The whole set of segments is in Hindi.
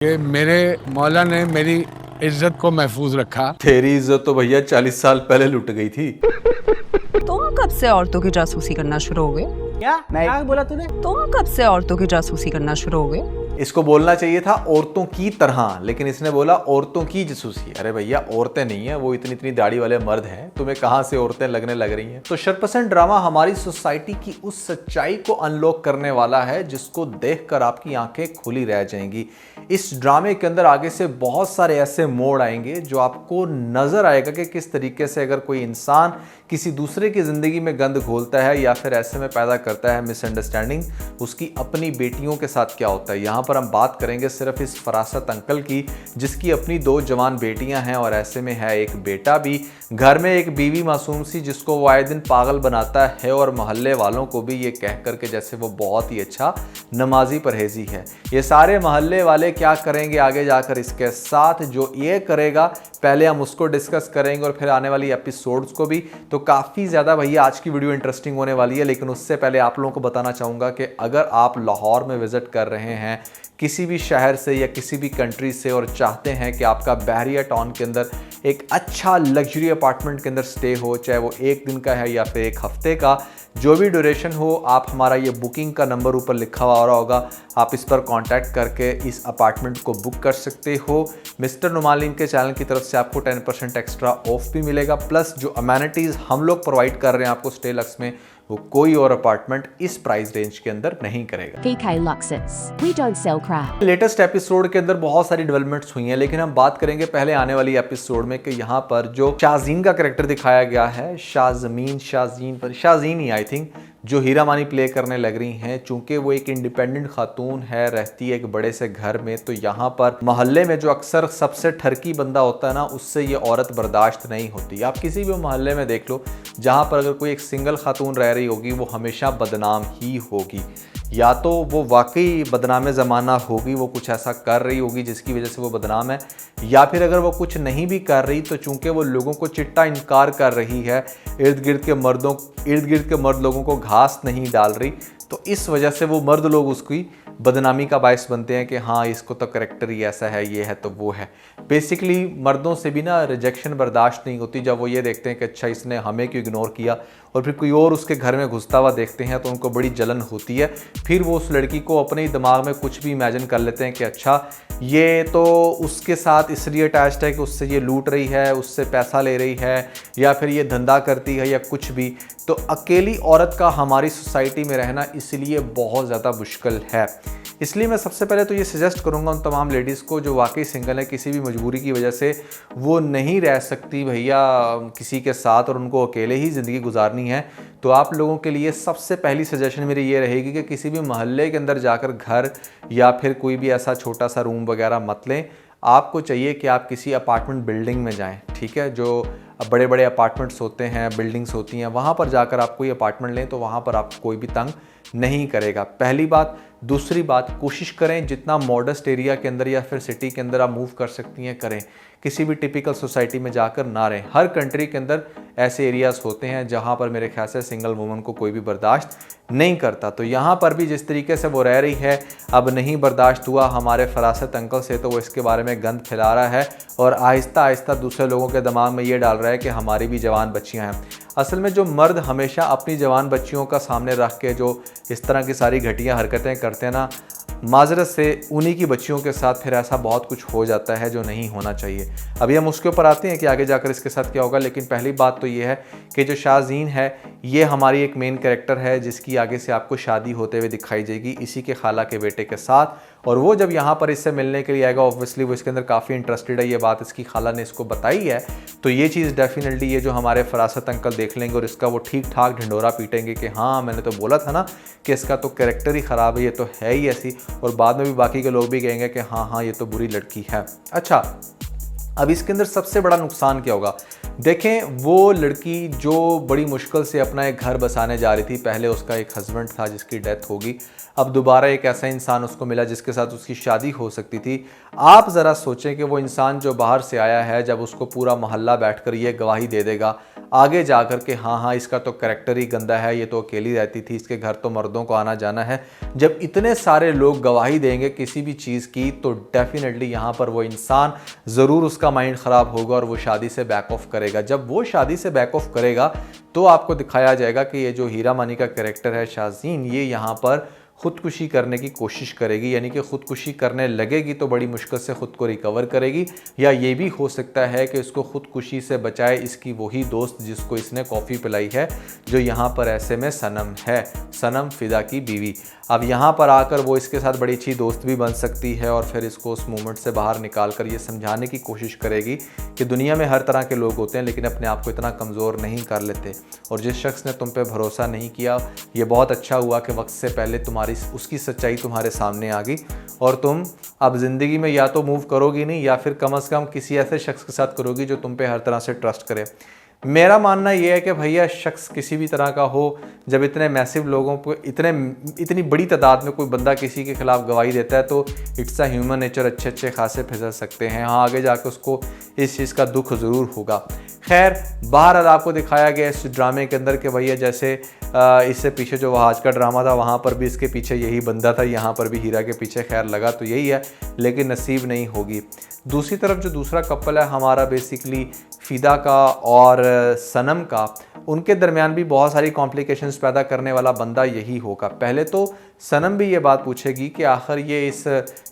कि मेरे मौला ने मेरी इज्जत को महफूज रखा। तेरी इज्जत तो भैया 40 साल पहले लुट गई थी। तुम कब से औरतों की जासूसी करना शुरू हो गए? क्या बोला तूने? तुम कब से औरतों की जासूसी करना शुरू हो गए? इसको बोलना चाहिए था औरतों की तरह, लेकिन इसने बोला औरतों की जासूसी। अरे भैया औरतें नहीं है, वो इतनी इतनी दाढ़ी वाले मर्द हैं, तुम्हें कहां से औरतें लगने लग रही हैं। तो शर्पसंद ड्रामा हमारी सोसाइटी की उस सच्चाई को अनलॉक करने वाला है जिसको देखकर आपकी आंखें खुली रह जाएंगी। इस ड्रामे के अंदर आगे से बहुत सारे ऐसे मोड़ आएंगे जो आपको नजर आएगा कि किस तरीके से अगर कोई इंसान किसी दूसरे की जिंदगी में गंद घोलता है या फिर ऐसे में पैदा करता है मिसअंडरस्टैंडिंग, उसकी अपनी बेटियों के साथ क्या होता है। यहाँ पर हम बात करेंगे सिर्फ इस फरासत अंकल की, जिसकी अपनी 2 जवान बेटियां हैं और ऐसे में है एक बेटा भी। घर में एक बीवी मासूम सी जिसको वो आए दिन पागल बनाता है और मोहल्ले वालों को भी ये कह करके जैसे वो बहुत ही अच्छा नमाजी परहेजी है। ये सारे मोहल्ले वाले क्या करेंगे आगे जाकर इसके साथ, जो ये करेगा पहले हम उसको डिस्कस करेंगे और फिर आने वाली एपिसोड्स को भी। तो काफ़ी ज़्यादा भैया आज की वीडियो इंटरेस्टिंग होने वाली है, लेकिन उससे पहले आप लोगों को बताना चाहूँगा कि अगर आप लाहौर में विज़िट कर रहे हैं किसी भी शहर से या किसी भी कंट्री से और चाहते हैं कि आपका बहरिया टाउन के अंदर एक अच्छा लग्जरी अपार्टमेंट के अंदर स्टे हो, चाहे वो 1 दिन का है या फिर 1 हफ्ते का, जो भी ड्यूरेशन हो, आप हमारा ये बुकिंग का नंबर ऊपर लिखा हुआ आ रहा होगा, आप इस पर कांटेक्ट करके इस अपार्टमेंट को बुक कर सकते हो। मिस्टर नुमालिन के चैनल की तरफ से आपको 10% एक्स्ट्रा ऑफ भी मिलेगा, प्लस जो अमेनिटीज़ हम लोग प्रोवाइड कर रहे हैं आपको स्टे लक्स में, वो कोई और अपार्टमेंट इस प्राइस रेंज के अंदर नहीं करेगा। PK Luxus. We don't sell crap. Latest episode के अंदर बहुत सारी डेवलपमेंट्स हुई हैं, लेकिन हम बात करेंगे पहले आने वाली एपिसोड में कि यहाँ पर जो शाज़ीन का कैरेक्टर दिखाया गया है, शाज़ीन ही आई थिंक, जो हीरा मानी प्ले करने लग रही हैं। चूंकि वो एक इंडिपेंडेंट खातून है, रहती है एक बड़े से घर में, तो यहाँ पर मोहल्ले में जो अक्सर सबसे ठरकी बंदा होता है ना, उससे ये औरत बर्दाश्त नहीं होती। आप किसी भी मोहल्ले में देख लो, जहाँ पर अगर कोई एक सिंगल खातून रह रही होगी वो हमेशा बदनाम ही होगी। या तो वो वाकई बदनाम ज़माना होगी, वो कुछ ऐसा कर रही होगी जिसकी वजह से वो बदनाम है, या फिर अगर वो कुछ नहीं भी कर रही तो चूंकि वो लोगों को चिट्टा इनकार कर रही है, इर्द गिर्द के मर्द लोगों को घास नहीं डाल रही, तो इस वजह से वो मर्द लोग उसकी बदनामी का बायस बनते हैं कि हाँ इसको तो करैक्टर ही ऐसा है, ये है तो वो है। बेसिकली मर्दों से भी ना रिजेक्शन बर्दाश्त नहीं होती जब वो ये देखते हैं कि अच्छा इसने हमें क्यों इग्नोर किया, और फिर कोई और उसके घर में घुसता हुआ देखते हैं तो उनको बड़ी जलन होती है। फिर वो उस लड़की को अपने दिमाग में कुछ भी इमेजिन कर लेते हैं कि अच्छा ये तो उसके साथ इसलिए अटैच्ड है कि उससे ये लूट रही है, उससे पैसा ले रही है, या फिर ये धंधा करती है या कुछ भी। तो अकेली औरत का हमारी सोसाइटी में रहना इसलिए बहुत ज़्यादा मुश्किल है। इसलिए मैं सबसे पहले तो ये सजेस्ट करूँगा उन तमाम लेडीज़ को जो वाकई सिंगल है, किसी भी मजबूरी की वजह से वो नहीं रह सकती भैया किसी के साथ और उनको अकेले ही ज़िंदगी गुजारनी है, तो आप लोगों के लिए सबसे पहली सजेशन मेरी ये रहेगी कि किसी भी मोहल्ले के अंदर जाकर घर या फिर कोई भी ऐसा छोटा सा रूम वगैरह मत लें। आपको चाहिए कि आप किसी अपार्टमेंट बिल्डिंग में जाएं, ठीक है, जो बड़े बड़े अपार्टमेंट्स होते हैं, बिल्डिंग्स होती हैं, वहाँ पर जाकर आप कोई अपार्टमेंट लें तो वहाँ पर आपको कोई भी तंग नहीं करेगा, पहली बात। दूसरी बात, कोशिश करें जितना मॉडर्स्ट एरिया के अंदर या फिर सिटी के अंदर आप मूव कर सकती हैं करें, किसी भी टिपिकल सोसाइटी में जाकर ना रहें। हर कंट्री के अंदर ऐसे एरियाज़ होते हैं जहाँ पर मेरे ख्याल से सिंगल वुमन को कोई भी बर्दाश्त नहीं करता। तो यहाँ पर भी जिस तरीके से वो रह रही है, अब नहीं बर्दाश्त हुआ हमारे फरासत अंकल से, तो वो इसके बारे में गंद फैला रहा है और आहिस्ता आहिस्ता दूसरे लोगों के दिमाग में ये डाल रहा है कि हमारी भी जवान बच्चियाँ हैं। असल में जो मर्द हमेशा अपनी जवान बच्चियों का सामने रख के जो इस तरह की सारी घटिया हरकतें करते हैं ना, माजरत से उन्हीं की बच्चियों के साथ फिर ऐसा बहुत कुछ हो जाता है जो नहीं होना चाहिए। अभी हम उसके ऊपर आते हैं कि आगे जाकर इसके साथ क्या होगा, लेकिन पहली बात तो ये है कि जो शाज़ीन है ये हमारी एक मेन कैरेक्टर है जिसकी आगे से आपको शादी होते हुए दिखाई जाएगी इसी के खाला के बेटे के साथ। और वो जब यहाँ पर इससे मिलने के लिए आएगा, ऑब्वियसली वो इसके अंदर काफ़ी इंटरेस्टेड है, ये बात इसकी खाला ने इसको बताई है, तो ये चीज़ डेफिनेटली ये जो हमारे फरासत अंकल देख लेंगे और इसका वो ठीक ठाक ढिंडोरा पीटेंगे कि हाँ मैंने तो बोला था ना कि इसका तो कैरेक्टर ही ख़राब है, ये तो है ही ऐसी, और बाद में भी बाकी के लोग भी कहेंगे कि हाँ ये तो बुरी लड़की है। अच्छा, अब इसके अंदर सबसे बड़ा नुकसान क्या होगा, देखें वो लड़की जो बड़ी मुश्किल से अपना एक घर बसाने जा रही थी, पहले उसका एक हस्बैंड था जिसकी डेथ होगी, अब दोबारा एक ऐसा इंसान उसको मिला जिसके साथ उसकी शादी हो सकती थी। आप ज़रा सोचें कि वो इंसान जो बाहर से आया है, जब उसको पूरा मोहल्ला बैठकर ये गवाही दे देगा आगे जाकर के हाँ इसका तो कैरेक्टर ही गंदा है, ये तो अकेली रहती थी, इसके घर तो मर्दों को आना जाना है। जब इतने सारे लोग गवाही देंगे किसी भी चीज़ की तो डेफिनेटली यहाँ पर वो इंसान ज़रूर उसका माइंड ख़राब होगा और वो शादी से बैक ऑफ करेगा। जब वो शादी से बैक ऑफ करेगा तो आपको दिखाया जाएगा कि ये जो हीरा मानी का कैरेक्टर है शाज़ीन, ये यहाँ पर खुदकुशी करने की कोशिश करेगी, यानी कि खुदकुशी करने लगेगी तो बड़ी मुश्किल से ख़ुद को रिकवर करेगी, या ये भी हो सकता है कि इसको खुदकुशी से बचाए इसकी वही दोस्त जिसको इसने कॉफ़ी पिलाई है, जो यहाँ पर ऐसे में सनम है, सनम फ़िदा की बीवी। अब यहाँ पर आकर वो इसके साथ बड़ी अच्छी दोस्त भी बन सकती है और फिर इसको उस मोमेंट से बाहर निकाल कर ये समझाने की कोशिश करेगी कि दुनिया में हर तरह के लोग होते हैं लेकिन अपने आप को इतना कमज़ोर नहीं कर लेते, और जिस शख्स ने तुम पे भरोसा नहीं किया, ये बहुत अच्छा हुआ कि वक्त से पहले तुम्हारी उसकी सच्चाई तुम्हारे सामने आ गई और तुम अब ज़िंदगी में या तो मूव करोगी नहीं या फिर कम से कम किसी ऐसे शख्स के साथ करोगी जो तुम पे हर तरह से ट्रस्ट करे। मेरा मानना यह है कि भैया शख्स किसी भी तरह का हो, जब इतने मैसिव लोगों को इतनी बड़ी तादाद में कोई बंदा किसी के खिलाफ गवाही देता है तो इट्स अ ह्यूमन नेचर, अच्छे खासे फिसल सकते हैं। हाँ, आगे जाकर उसको इस चीज़ का दुख ज़रूर होगा। खैर, बहरहाल आपको दिखाया गया इस ड्रामे के अंदर कि भैया जैसे इससे पीछे जो वहाज का ड्रामा था वहाँ पर भी इसके पीछे यही बंदा था, यहाँ पर भी हीरा के पीछे खैर लगा तो यही है, लेकिन नसीब नहीं होगी। दूसरी तरफ जो दूसरा कपल है हमारा बेसिकली फ़िदा का और सनम का, उनके दरमियान भी बहुत सारी कॉम्प्लिकेशंस पैदा करने वाला बंदा यही होगा। पहले तो सनम भी ये बात पूछेगी कि आखिर ये इस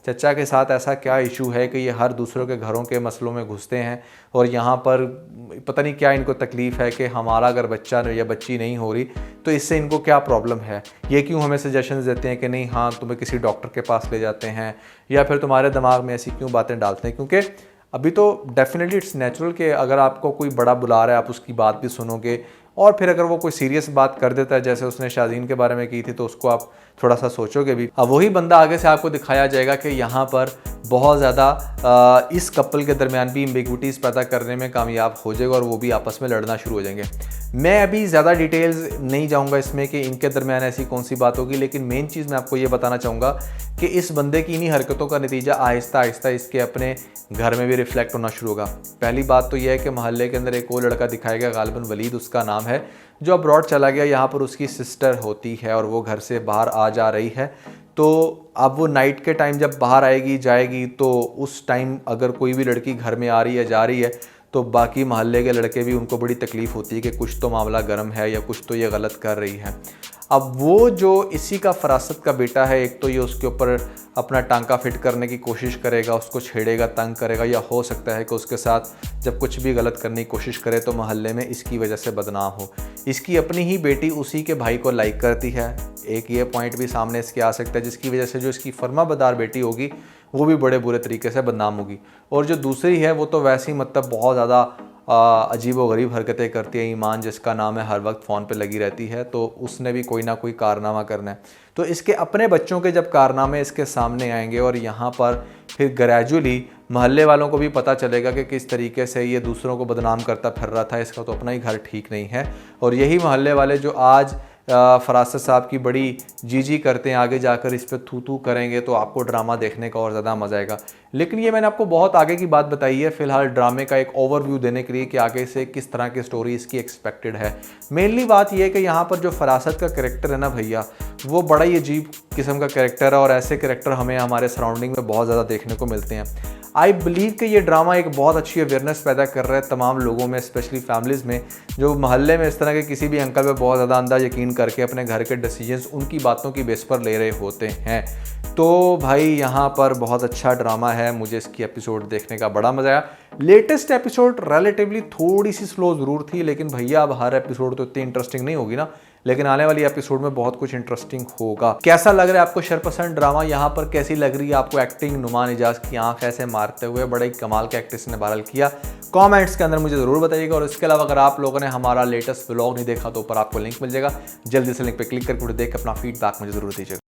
चचा के साथ ऐसा क्या इशू है कि ये हर दूसरों के घरों के मसलों में घुसते हैं और यहाँ पर पता नहीं क्या इनको तकलीफ़ है कि हमारा अगर बच्चा या बच्ची नहीं हो रही तो इससे इनको क्या प्रॉब्लम है, ये क्यों हमें सजेशंस देते हैं कि नहीं हाँ तुम्हें किसी डॉक्टर के पास ले जाते हैं, या फिर तुम्हारे दिमाग में ऐसी क्यों बातें डालते हैं। क्योंकि अभी तो डेफिनेटली इट्स नेचुरल कि अगर आपको कोई बड़ा बुला रहा है आप उसकी बात भी सुनोगे, और फिर अगर वो कोई सीरियस बात कर देता है जैसे उसने शाज़ीन के बारे में की थी तो उसको आप थोड़ा सा सोचोगे भी। अब वही बंदा आगे से आपको दिखाया जाएगा कि यहाँ पर बहुत ज़्यादा इस कपल के दरमियान भी एम्बिग्विटीज़ पैदा करने में कामयाब हो जाएगा और वो भी आपस में लड़ना शुरू हो जाएंगे। मैं अभी ज़्यादा डिटेल्स नहीं जाऊँगा इसमें कि इनके दरमियान ऐसी कौन सी बात होगी, लेकिन मेन चीज़ मैं आपको ये बताना चाहूँगा कि इस बंदे की इन्हीं हरकतों का नतीजा आहिस्ता आहिस्ता इसके अपने घर में भी रिफ्लेक्ट होना शुरू होगा। पहली बात तो यह है कि मोहल्ले के अंदर एक और लड़का दिखाया गया, गालिबन वलीद उसका नाम है, जो अब्रॉड चला गया। यहाँ पर उसकी सिस्टर होती है और वो घर से बाहर आ जा रही है, तो अब वो नाइट के टाइम जब बाहर आएगी जाएगी तो उस टाइम अगर कोई भी लड़की घर में आ रही है जा रही है तो बाकी मोहल्ले के लड़के भी उनको बड़ी तकलीफ़ होती है कि कुछ तो मामला गर्म है या कुछ तो ये गलत कर रही है। अब वो जो इसी का फरासत का बेटा है, एक तो ये उसके ऊपर अपना टांका फिट करने की कोशिश करेगा, उसको छेड़ेगा, तंग करेगा, या हो सकता है कि उसके साथ जब कुछ भी गलत करने की कोशिश करे तो मोहल्ले में इसकी वजह से बदनाम हो। इसकी अपनी ही बेटी उसी के भाई को लाइक करती है, एक ये पॉइंट भी सामने इसके आ सकता है, जिसकी वजह से जो इसकी फर्माबरदार बेटी होगी वो भी बड़े बुरे तरीके से बदनाम होगी। और जो दूसरी है वो तो वैसे ही मतलब बहुत ज़्यादा अजीब व गरीब हरकतें करती है। ईमान जिसका नाम है हर वक्त फ़ोन पे लगी रहती है, तो उसने भी कोई ना कोई कारनामा करना है। तो इसके अपने बच्चों के जब कारनामे इसके सामने आएंगे और यहाँ पर फिर ग्रेजुअली मोहल्ले वालों को भी पता चलेगा कि किस तरीके से ये दूसरों को बदनाम करता फिर रहा था, इसका तो अपना ही घर ठीक नहीं है। और यही मोहल्ले वाले जो आज फरासत साहब की बड़ी जी करते हैं, आगे जाकर इस पर थू करेंगे तो आपको ड्रामा देखने का और ज़्यादा मज़ा आएगा। लेकिन ये मैंने आपको बहुत आगे की बात बताई है, फिलहाल ड्रामे का एक ओवरव्यू देने के लिए कि आगे से किस तरह की स्टोरी इसकी एक्सपेक्टेड है। मेनली बात यह है कि यहाँ पर जो फरासत का कैरेक्टर है ना भैया, वो बड़ा ही अजीब किस्म का कैरेक्टर है और ऐसे कैरेक्टर हमें हमारे सराउंडिंग में बहुत ज़्यादा देखने को मिलते हैं। आई बिलीव कि ये ड्रामा एक बहुत अच्छी अवेयरनेस पैदा कर रहा है तमाम लोगों में, स्पेशली फैमिलीज़ में, जो मोहल्ले में इस तरह के किसी भी अंकल पे बहुत ज़्यादा अंधा यकीन करके अपने घर के डिसीजंस उनकी बातों की बेस पर ले रहे होते हैं। तो भाई यहाँ पर बहुत अच्छा ड्रामा है, मुझे इसकी एपिसोड देखने का बड़ा मज़ा आया। लेटेस्ट एपिसोड रिलेटिवली थोड़ी सी स्लो ज़रूर थी, लेकिन भैया अब हर एपिसोड तो इतनी इंटरेस्टिंग नहीं होगी ना, लेकिन आने वाली एपिसोड में बहुत कुछ इंटरेस्टिंग होगा। कैसा लग रहा है आपको शरपसंद ड्रामा? यहाँ पर कैसी लग रही है आपको एक्टिंग? नुमान इजाज की आंख ऐसे मारते हुए बड़े कमाल के एक्ट्रेस ने बहरहाल किया। कमेंट्स के अंदर मुझे ज़रूर बताइएगा। और इसके अलावा अगर आप लोगों ने हमारा लेटेस्ट व्लॉग नहीं देखा तो ऊपर आपको लिंक मिल जाएगा, जल्दी से लिंक पर क्लिक करके देख अपना फीडबैक मुझे ज़रूर दीजिएगा।